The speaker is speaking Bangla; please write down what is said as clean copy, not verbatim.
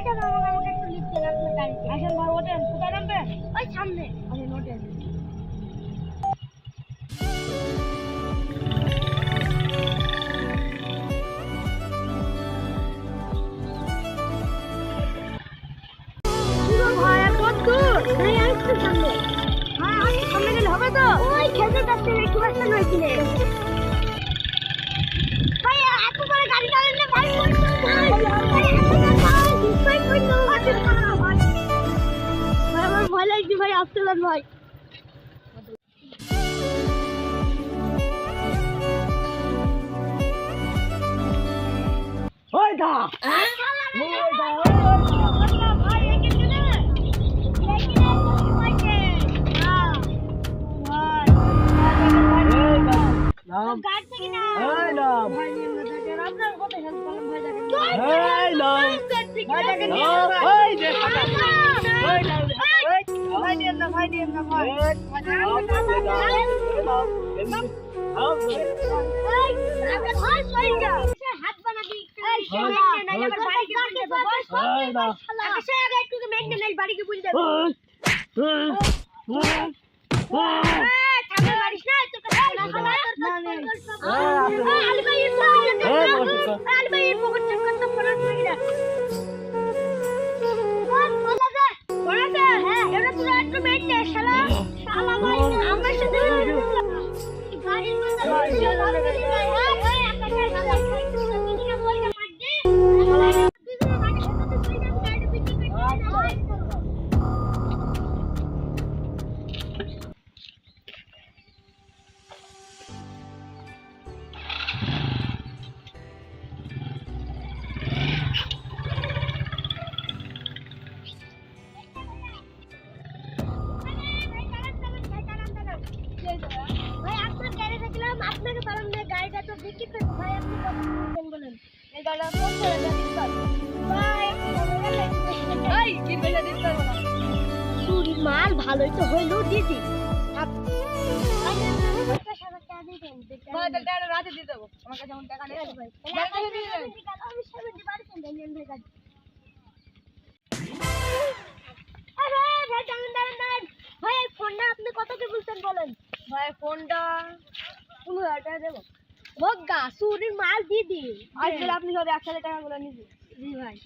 টাকা আমাকে একটু লিফট দেন আপনার গাড়িতে। আসেন ভাই ওঠেন, কোথায় নামবেন? ওই সামনে। আসেন ওঠেন। ভাই আর কত দূর? ভাই আর একটু সামনে। হ্যাঁ আসেন, সামনে গেলে হবে তো? ওই খেতে যাচ্ছে একটু রাস্তা নইছিলে। ভাই এত বড় গাড়ি চালালে ভাই আমার ভয় লাগছে ভাই, আসতে লাগ ভাই। ওই দা ভাই একে চলে নাম গাড়ি থেকে না এই নাম ভাই নিয়ে দেখেন আপনার কত হেল্প করলাম ভাই দেখেন এই নাম ভাই দেখেন ওই যে ফাটা ওই নাম ভাই দিয়েন না ভাই দিয়েন না ভাই হাত বানা দি এই শোনে না আমার বাড়ি কে বলতে বাবা আকাশে আগে একটু মেঘনে নাই বাড়ি কে বলতে থামে মারিস না তো আলি ভাই আলি ভাই পকেট চেক করতে পড়াস না কিরা বলা দে হ্যাঁ এটা পুরো একটু মেঘনে শালা শালা ভাই আমার সাথে গাড়ির মধ্যে চলে ভাই ভাই আকাশে একটু মেঘনে বলতে মার দে দুজনে গাড়ি সাথে তুই না গাড়ি পিছে ভাই আপনার গাড়ি দেখলাম আপনাকে পালাম না গাড়িটা তো বিক্রি করে ভাই আপনি কত দিবেন বলেন এই গাড়িটা কোন ছেলেটা দিতে ভাই এই কি বেলা দিতে পারবো না চুরি মাল ভালোই তো হইলো দিদি ভাই তাহলে রাতে দিয়ে দেবো, আমার কাছে যেমন টাকা নেই ভাই গাড়ি দিয়ে দেন। আমি সেভেন্টি পার্সেন্ট দেন ভাই গাড়ি ভাই ফোনটা আপনি কত কি বলছেন বলেন ভাই ফোনটা 15,000 টাকা দেবো। বগা চুরির মাল দিদি আজকে আপনি সব 1,000 টাকা গুলো নিবি। জি ভাই